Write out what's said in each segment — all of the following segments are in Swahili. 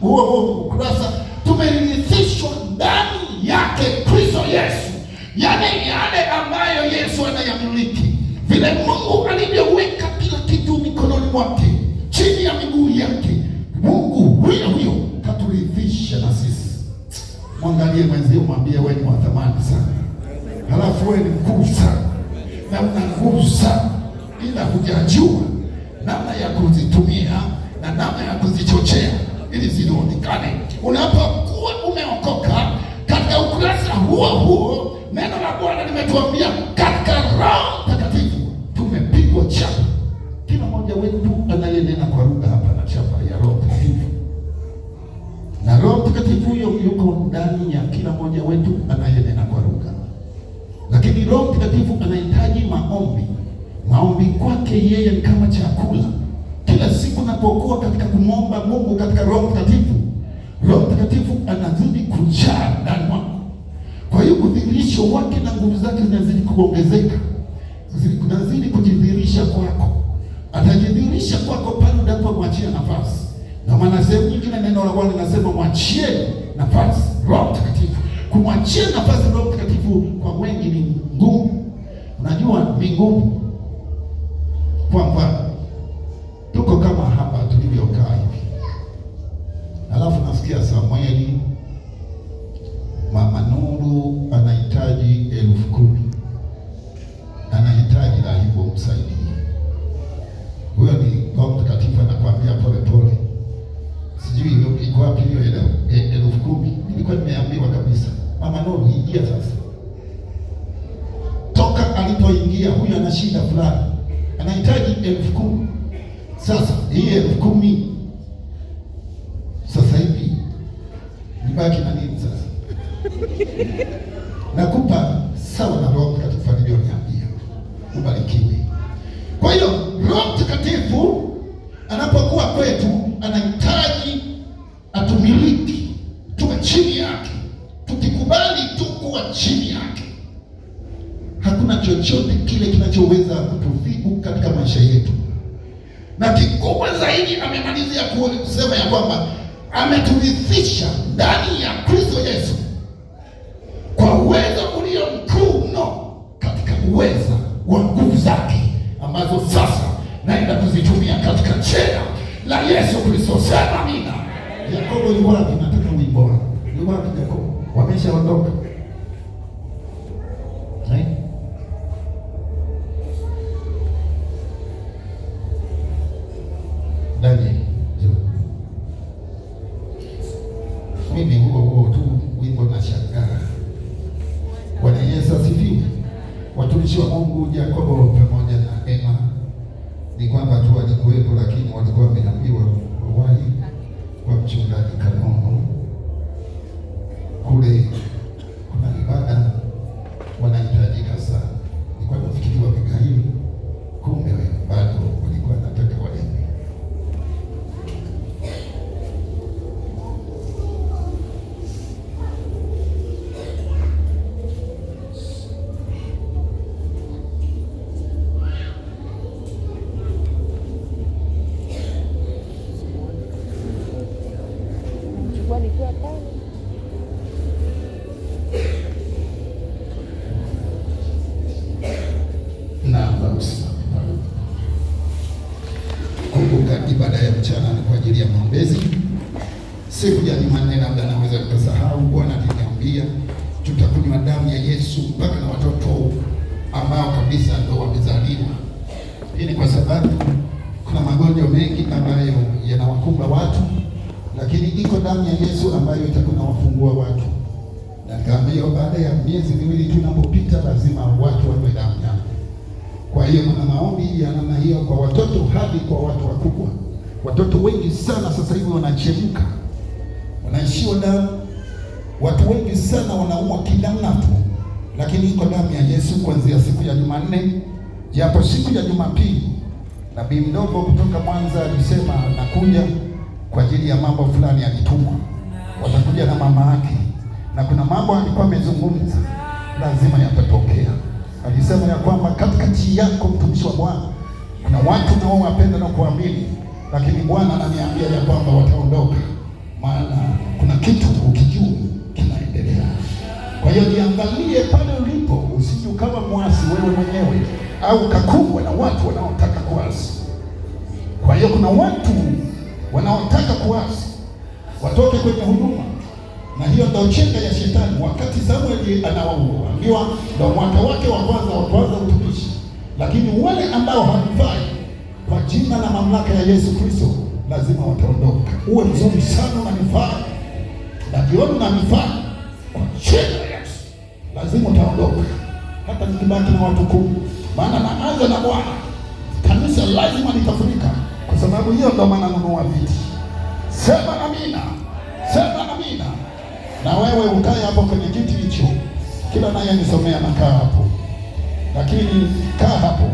huo ukurasa, tumerithishwa ndani yake Kristo Yesu, yale ambayo Yesu anayamiliki, vile Mungu alivyoweka kila kitu mikononi mwake, chini ya miguu yake. Mungu huyo katurithisha na sisi. Mwangalie mwenzio, mwambie wewe ni wa thamani sana, halafu wewe ni mkuu sana na una nguvu sana, ila hujajua namna ya kuzitumia na namna ya kuzichochea ili zionekane. Unapokuwa umeokoka, katika ukurasa huo neno la Bwana limetuambia katika Roho Mtakatifu tumepigwa chapa. Kila mmoja wetu anayenena kwa lugha hapa na chapa ya Roho Mtakatifu, na Roho Mtakatifu huyo yuko ndani ya kila mmoja wetu anayenena kwa lugha. Lakini Roho Mtakatifu anahitaji maombi. Maombi kwake yeye ni kama chakula. Kila siku napokuwa katika kumwomba Mungu katika Roho Mtakatifu, Roho Mtakatifu anazidi kujaa ndani mwako. Kwa hiyo udhihirisho wake na nguvu zake zinazidi kuongezeka, zinazidi kujidhihirisha kwako. Atajidhihirisha kwako pale unapomwachia nafasi. Na maana sehemu nyingine neno la Bwana linasema mwachie nafasi Roho Mtakatifu. Kumwachia nafasi Roho Mtakatifu kwa wengi ni ngumu. Unajua ni ngumu. Kwa mfano, tuko kama hapa tulivyokaa hivi, alafu nasikia Samueli, Mama Nuru anahitaji 10,000, anahitaji la hivyo msaidie. Huyo ni Roho Mtakatifu anakuambia pole pole. Sijui iko wapi hiyo 10,000. Nilikuwa nimeambiwa kabisa, Mama Nuru ingia sasa. Toka alipoingia huyo ana shida fulani, anahitaji 10,000. Sasa hii 10,000 sasa hivi nibaki na nini sasa? Nakupa sawa na Roho Mtakatifu alivyoniambia. Ubarikiwe. Kwa hiyo Roho Mtakatifu anapokuwa kwetu anahitaji atumiliki, tuwe chini yake. Tukikubali tu kuwa chini yake, hakuna chochote kile kinachoweza kutudhuru katika maisha yetu. Na kikubwa zaidi, amemalizia kusema ya kwamba ameturithisha ndani ya Kristo Yesu kwa uwezo ulio mkuu mno, katika uweza wa nguvu zake ambazo sasa naenda kuzitumia katika jina la Yesu Kristo. Sema amina. Yakobo yuko wapi? Nataka wimbo. Yuko wapi Yakobo? Wameshaondoka. Dani, mimi huo tu wimbo na shangaa. Bwana Yesu asifiwe. Watumishi wa Mungu Yakobo pamoja na Emma ni kwamba tu walikuwepo, lakini walikuwa wameambiwa wawahi kwa mchungaji Kanono kule kuna ibada wanahitajika sana. Nilikuwa nafikiri wamegaili, kumbe bado walikuwa nataka waende. Kumbuka ibada ya mchana ni kwa ajili ya maombezi. Siku ya Jumanne labda naweza kusahau, Bwana aliniambia tutakunywa damu ya Yesu mpaka na watoto ambao kabisa ndio wamezaliwa. Hii ni kwa sababu kuna magonjwa mengi ambayo yanawakumba watu, lakini iko damu ya Yesu ambayo itakuwa wafungua watu. Na nikaambiwa baada ya miezi miwili tunapopita lazima watu wanywe damu yangu. Kwa hiyo kuna maombi ya namna hiyo kwa watoto hadi kwa watu wakubwa. Watoto wengi sana sasa hivi wanachemka, wanaishiwa damu. Watu wengi sana wanaumwa kinamna tu, lakini iko damu ya Yesu kuanzia siku ya Jumanne. Japo siku ya Jumapili nabii mdogo kutoka Mwanza alisema nakuja kwa ajili ya mambo fulani, alitumwa, watakuja na mama yake, na kuna mambo alikuwa amezungumza lazima yatatokea. Alisema ya kwamba katikati yako mtumishi wa Bwana kuna watu nao wapenda na kuamini, lakini Bwana ananiambia ya kwamba wataondoka, maana kuna kitu ukijui kinaendelea. Kwa hiyo niangalie pale ulipo, usije ukawa mwasi wewe mwenyewe au kakumbwa na watu wanaotaka kuasi. Kwa hiyo kuna watu wanaotaka kuasi watoke kwenye huduma, na hiyo ndio chenga ya shetani. Wakati Samueli anawaambiwa ndio mwaka wake wa kwanza utumishi, lakini wale ambao hawafai kwa jina na mamlaka ya Yesu Kristo lazima wataondoka. Uwe mzuri sana unanifaa na jioni unanifaa, kwa jina la Yesu lazima utaondoka, hata nikibaki na watu 10, maana naanza na Bwana. Kanisa lazima litafurika, kwa sababu hiyo ndio maana nanunua viti. Sema amina, sema amina. Na wewe ukae hapo kwenye kiti hicho, kila naye nisomea na kaa hapo, lakini kaa hapo.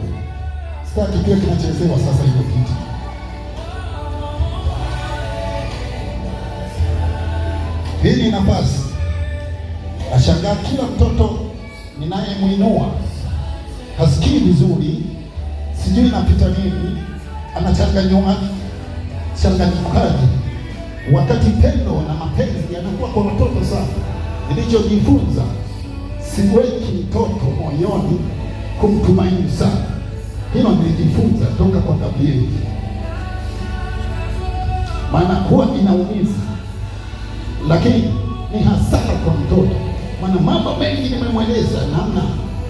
Sitaki pia kinachezewa sasa hiyo kiti. Hii ni nafasi. Nashangaa kila mtoto ninayemwinua hasikii vizuri, sijui napita nini, anachanganyukaji, wakati pendo na mapenzi yanakuwa kwa watoto sana. Nilichojifunza, siweki mtoto moyoni kumtumaini sana. Hilo nilijifunza toka kwa Gabriel, maana huwa inaumiza, lakini ni hasara kwa mtoto. Maana mambo mengi nimemweleza namna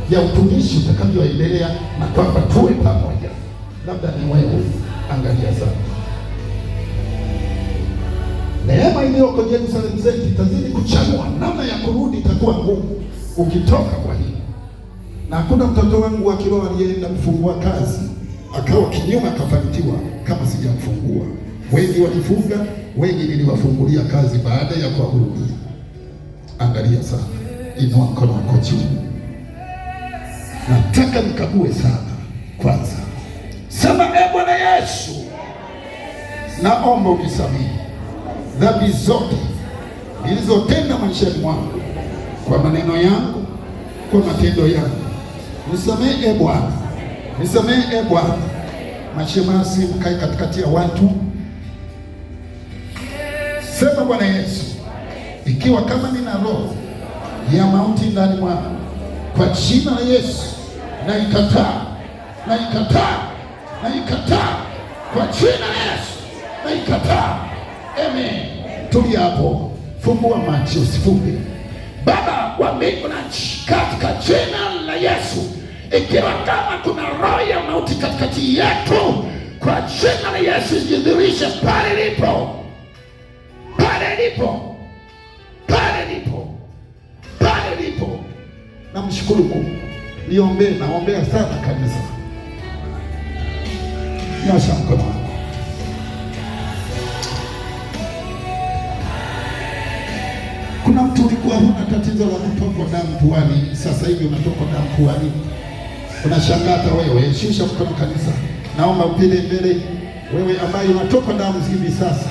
ya utumishi utakavyoendelea, na kwamba tuwe pamoja. Labda ni wewe, angalia sana. Neema iliyoko Yerusalemu zetu itazidi kuchanua, namna ya kurudi itakuwa ngumu ukitoka kwa hii. Na hakuna mtoto wangu wa kiroho aliyeenda kufungua kazi akawa kinyume akafanikiwa kama sijamfungua. Wengi walifunga, wengi niliwafungulia kazi baada ya kuwahudumia. Angalia sana, inua mkono wako juu. Nataka nikague sana kwanza. Sema, Bwana Yesu, naomba unisamehe dhambi zote nilizotenda maishani mwangu, kwa maneno yangu, kwa matendo yangu. Nisamehe Bwana, nisamehe Bwana. Mashemasi mkae katikati ya watu. Sema, Bwana Yesu, ikiwa kama nina roho ya mauti ndani mwangu, kwa jina la Yesu naikataa, naikataa, naikataa, kwa jina la Yesu naikataa. Amen. Tulia hapo, fungua macho, usifumbe. Baba wa mbingu na nchi, katika jina la Yesu, ikiwa kama kuna roho ya mauti katikati yetu, kwa jina la Yesu jidhihirishe pale lipo, pale lipo, pale lipo, pale lipo. Namshukuru Mungu. Niombee, naombea sana kanisa. Nyosha mkono wako. Kuna mtu ulikuwa huna tatizo la kutokwa damu puani, sasa hivi unatokwa damu puani. Unashangaa hata wewe. Shusha mkono kanisa. Naomba upile mbele, wewe ambaye unatokwa damu hivi sasa,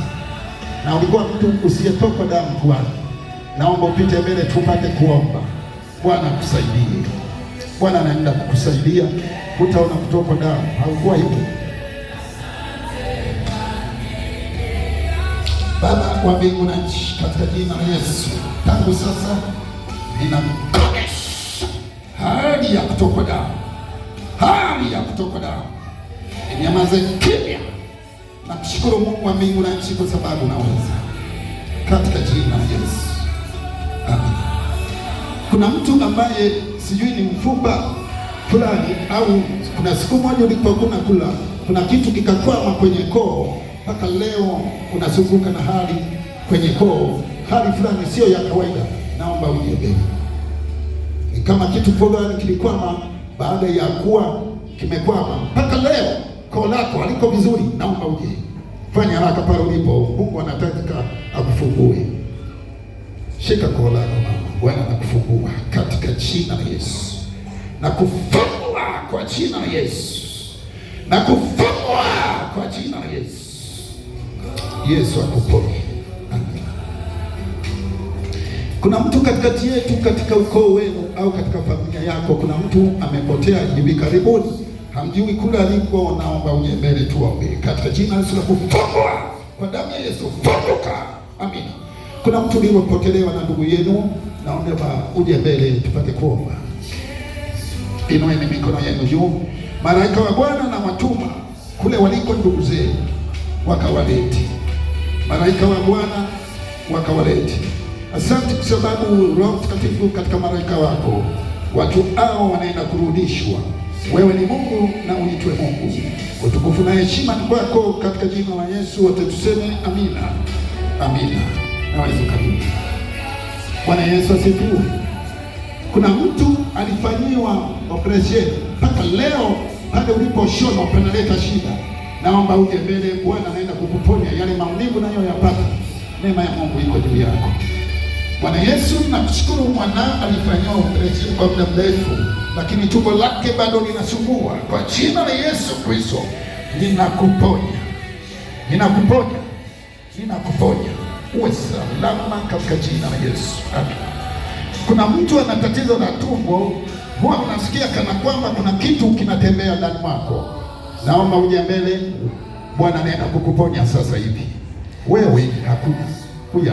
na ulikuwa mtu usiyetokwa damu puani. Naomba upite mbele tupate kuomba. Bwana akusaidie. Bwana anaenda kukusaidia. Utaona kutokwa damu. Haukuwa hivyo. Baba wa mbingu na nchi, katika jina la Yesu, tangu sasa ninakomesha hali ya kutokwa damu, hali ya kutokwa damu. Nyamaze kimya. Nakushukuru Mungu wa mbingu na nchi, kwa sababu naweza, katika jina la Yesu. Amen. Kuna mtu ambaye sijui ni mfupa fulani, au kuna siku moja ulipokuwa kula, kuna kitu kikakwama kwenye koo, mpaka leo unazunguka na hali kwenye koo, hali fulani sio ya kawaida. Naomba uje. Ni kama kitu fulani kilikwama, baada ya kuwa kimekwama mpaka leo koo lako haliko vizuri. Naomba uje. Fanya haraka pale ulipo. Mungu anataka akufungue. Shika koo lako mama. Bwana anakufungua katika jina la Yesu. Na kufungua kwa jina la Yesu. Na kufungua kwa jina la Yesu. Yesu akuponye. Amen. Kuna mtu katikati yetu, katika ukoo wenu au katika familia yako, kuna mtu amepotea hivi karibuni, hamjui kule aliko, naomba uje mbele tuombe. Katika jina la Yesu nakufungua kwa damu ya Yesu, funguka. Amina. Kuna mtu aliyepokelewa na ndugu yenu, naomba uje mbele tupate kuomba. Inueni mikono yenu juu. Malaika wa Bwana na watuma kule waliko ndugu zenu wakawalete. Malaika wa Bwana wakawalete. Asante kwa sababu Roho Mtakatifu katika malaika wako watu hao wanaenda kurudishwa. Wewe ni Mungu na uitwe Mungu. Utukufu na heshima ni kwako, katika jina la Yesu wote tuseme amina. Amina. Naweza kabisa. Bwana Yesu asifiwe. Kuna mtu alifanyiwa operation mpaka leo pale uliposhona penaleta shida. Naomba uje mbele, Bwana anaenda kukuponya yale maumivu nayo yapata. Neema ya Mungu iko juu yako. Bwana Yesu, nakushukuru mwana alifanyiwa operation kwa muda mrefu, lakini tumbo lake bado linasumbua. Kwa jina la Yesu Kristo ninakuponya. Ninakuponya. Ninakuponya. Uwe salama katika jina la Yesu. Amina. Kuna mtu ana tatizo la tumbo, huwa unasikia kana kwamba kuna kitu kinatembea ndani mwako. Naomba uje mbele, Bwana anaenda kukuponya sasa hivi. Wewe hakuna kuja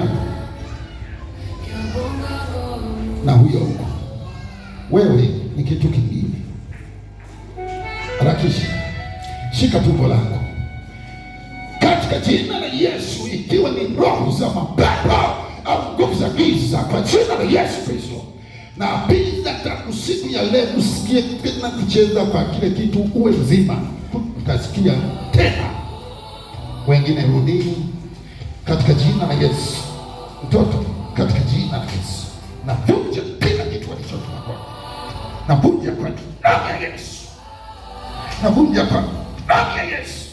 na huyo huko. Wewe ni kitu kingine. Harakisha. Shika tumbo lako. Katika jina la Yesu, ikiwa ni roho za mapepo au nguvu za giza, kwa jina la Yesu Kristo, na pia tangu siku ya leo usikie tena kucheza kwa kile kitu, uwe mzima, utasikia tena. Wengine rudini katika jina la Yesu. Mtoto, katika jina la Yesu, navunja kila kitu walichotoka kwako. Navunja kwa damu ya Yesu. Navunja kwa damu ya Yesu.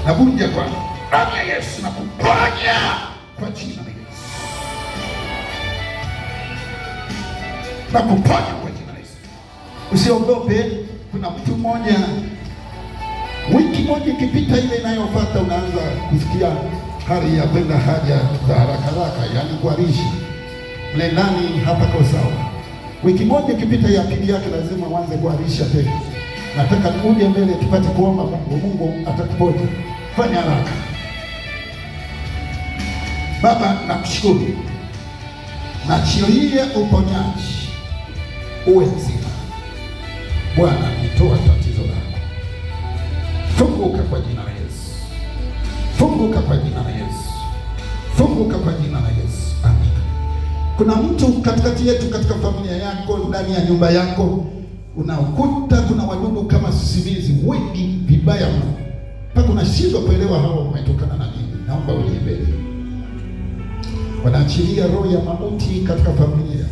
Navunja kwa damu ya Yesu na kuponya kwa jina la Yesu. Na kuponya kwa jina la Yesu. Usiogope. Kuna mtu mmoja, wiki moja ikipita ile inayofuata unaanza kusikia hali ya kwenda haja za haraka haraka, yani kuharisha. Mle ndani hapa kwa sawa. Wiki moja ikipita ya pili yake lazima uanze kuharisha tena. Nataka uje mbele tupate kuomba Mungu. Mungu atakuponya. Fanya haraka. Baba, nakushukuru. Naachilia uponyaji. Uwe mzima. Bwana, nitoa tatizo lako. Funguka kwa jina la Yesu. Funguka kwa jina la Yesu. Funguka kwa jina la Yesu. Amina. Kuna mtu katikati yetu, katika familia yako, ndani ya nyumba yako, unakuta kuna wadudu kama sisimizi wengi vibaya mno, mpaka unashindwa kuelewa hao umetokana na nini. Naomba uje mbele. Wanaachilia roho ya mauti katika familia,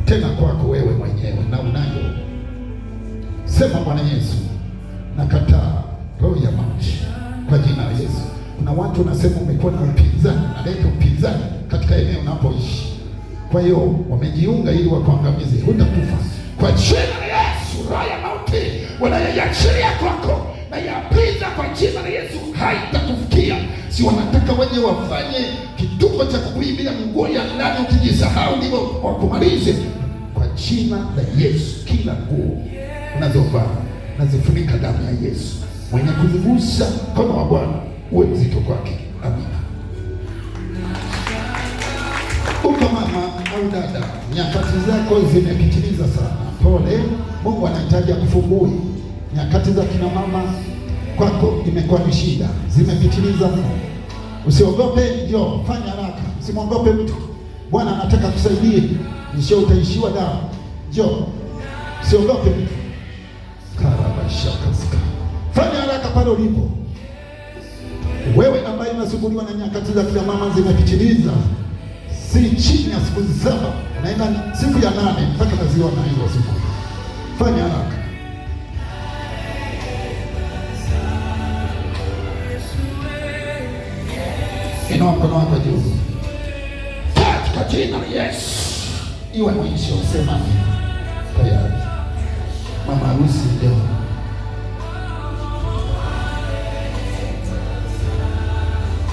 tena kwako wewe mwenyewe na unayo. Sema, Bwana Yesu, nakataa roho ya mauti kwa jina la Yesu. Kuna watu wanasema umekuwa na upinzani, naleta upinzani katika eneo unapoishi. Kwa hiyo wamejiunga ili wakuangamize. Hutakufa kwa jina la Yesu. Roho ya mauti wanayoiachilia kwako na yapinza kwa jina la Yesu, haitakufikia. Si wanataka waje wafanye kituko cha kukuibia nguo ya ndani, ukijisahau ndivyo wakumalize. Kwa jina la Yesu, kila nguo unazovaa nazifunika damu ya Yesu. Mwenye kuzigusa mkono wa Bwana uwe mzito kwake. Amina. Uko mama au dada, nyakati zako zimepitiliza sana. Pole, Mungu anahitaji akufungue. Nyakati za kina mama kwako imekuwa ni shida, zimepitiliza mno. Usiogope, njoo, fanya haraka. Usimwogope mtu. Bwana anataka kusaidie. Nisho utaishiwa dawa. Njoo. Usiogope mtu. Karabashaka. Fanya haraka pale ulipo. Wewe ambaye unasumbuliwa na nyakati za kina mama zimepitiliza, si chini ya siku 7, naenda siku ya 8 mpaka naziona hizo siku. Fanya haraka. Inua mkono wako juu. Katika jina la Yesu. Iwe mwisho, sema tayari. Mama harusi leo.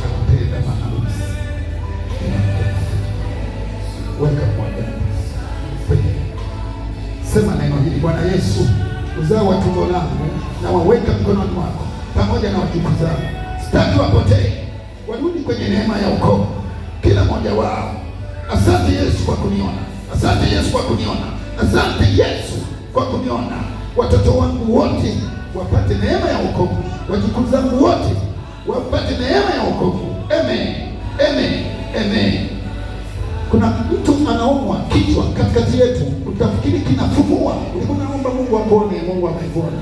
Nakupenda mama harusi. Weka moja. Sema neno hili, Bwana Yesu, naweka mkononi mwako pamoja na wajukuu zangu. Sitaki wapotee, warudi kwenye neema ya wokovu kila mmoja wao. Asante Yesu kwa kuniona, asante Yesu kwa kuniona, asante Yesu kwa kuniona. Watoto wangu wote wapate neema ya wokovu, wajukuu zangu wote wapate neema ya wokovu. Amen, amen, amen. Kuna mtu anaumwa kichwa katikati yetu, utafikiri kinafumua. Unaomba Mungu apone, Mungu amepona.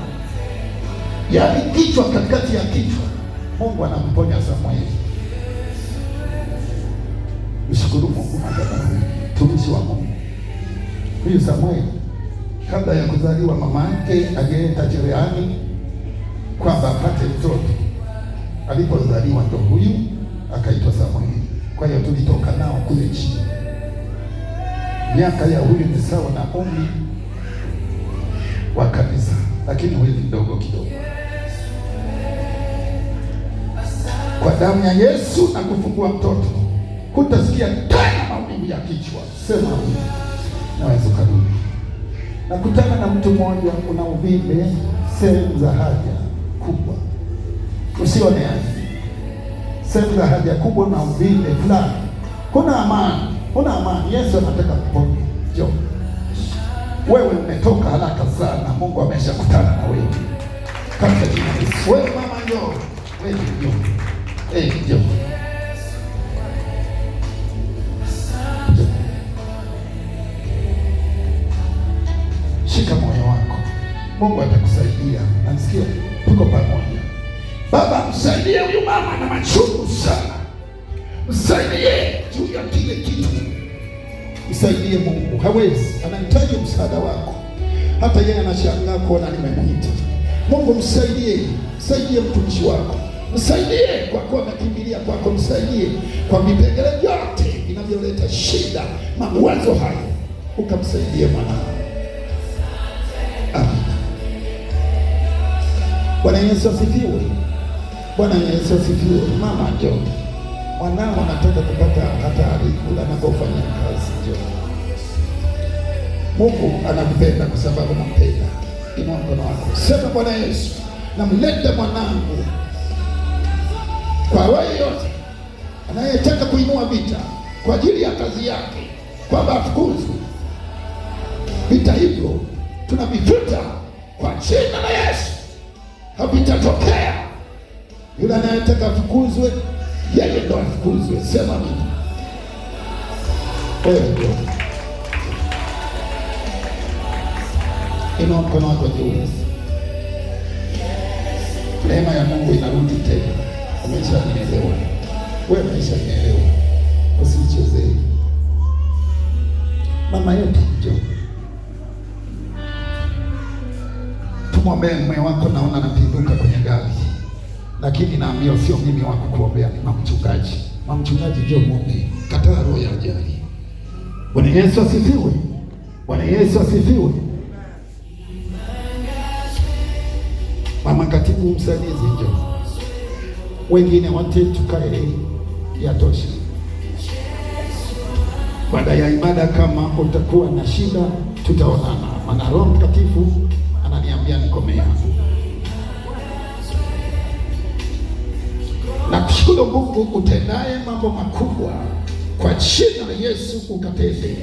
Yaani kichwa katikati ya kichwa, Mungu anakuponya Samueli. Mshukuru Mungu madhabahu, mtumishi wa Mungu. Huyu Samueli kabla ya kuzaliwa mama yake alienda cherehani kwamba apate mtoto. Alipozaliwa ndo huyu akaitwa Samueli. Kwa hiyo tulitoka nao kule chini. Miaka ya huyu ni sawa na umri wa kanisa, lakini huyu ni mdogo kidogo. Kwa damu ya Yesu na kufungua mtoto, hutasikia tena maumivu ya kichwa. Sema naweza kurudi. Nakutana na mtu mmoja una uvimbe sehemu za haja kubwa. Usione yani. Sehemu za haja kubwa na uvimbe fulani. Kuna amani. Una amani. Yesu anataka kuponya. Njoo. Wewe umetoka haraka sana. Mungu ameshakutana na wewe. Katika jina la Yesu. Wewe mama njoo. Wewe njoo. Njoo. Shika moyo wako. Mungu atakusaidia. Nasikia tuko pamoja. Baba, msaidie huyu mama na machungu sana. Msaidie juu ya kile kitu. Msaidie Mungu. Hawezi. Anahitaji msaada wako. Hata yeye anashangaa kuona nimemuita. Mungu msaidie. Msaidie mtumishi wako. Msaidie kwa kuwa amekimbilia kwako. Msaidie kwa vipengele vyote vinavyoleta shida, mawazo hayo. Ukamsaidie mwanao. Amen. Bwana Yesu asifiwe. Bwana Yesu asifiwe. Mama njoo. Mwanao anataka kupata hatari kula anapofanya kazi. Njoo. Mungu anakupenda kwa sababu anampenda. Inua mkono wako. Sema Bwana Yesu, namleta mwanangu kwa wewe yote anayetaka kuinua vita kwa ajili ya kazi yake, kwamba afukuzwe. Vita hivyo tunavifuta kwa jina la Yesu. Havitatokea. Yule anayetaka afukuzwe, yeye ndo afukuzwe. Sema mimi. Wewe ndio. Inua mkono wako juu. Neema ya Mungu inarudi tena. Umeshanielewa. Wewe umeshanielewa. Usichezee. Mama yetu njoo. Tumwombee mume wako, naona anapinduka kwenye gari. Lakini naambia sio mimi wako kuombea, ni mama mchungaji. Mama mchungaji njoo muombe. Kataa roho ya ajali. Bwana Yesu asifiwe. Bwana Yesu asifiwe. Mama katibu msaidizi njoo. Wengine wote tukae, yatosha. Baada ya ibada kama utakuwa na shida tutaonana. Maana Roho Mtakatifu ananiambia nikomea. Na kushukuru Mungu utendaye mambo makubwa, kwa jina la Yesu ukatende.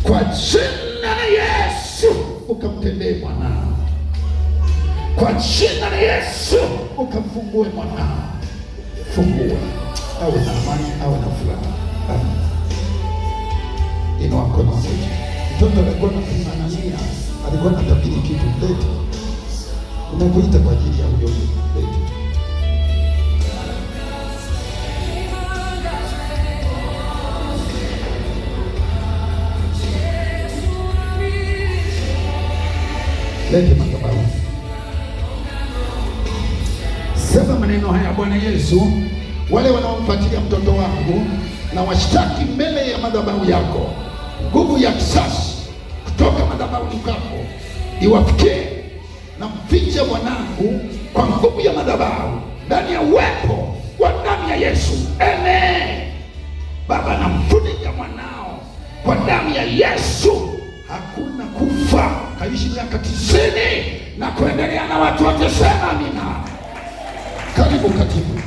Kwa jina la Yesu ukamtendee mwanao. Kwa jina la Yesu ukamfungue mwanao. Fungua. Awe na amani, awe na furaha. Amen. Inua mkono wako. Mtoto alikuwa na kumang'ania, alikuwa anatabiri kitu mlete. Unakuita kwa ajili ya huyo mlete. Lete madhabahu. Sema maneno haya: Bwana Yesu, wale wanaomfuatilia mtoto wangu na washtaki mbele ya madhabahu yako. Nguvu ya kisasi kutoka madhabahu yako iwafikie, na mfiche mwanangu kwa nguvu ya madhabahu ndani ya uwepo wa damu ya Yesu. Amen. Baba, namfunika mwanao kwa damu ya Yesu. Hakuna kufa. Kaishi miaka 90 na kuendelea na watu wote. Sema amina. Karibu katibu.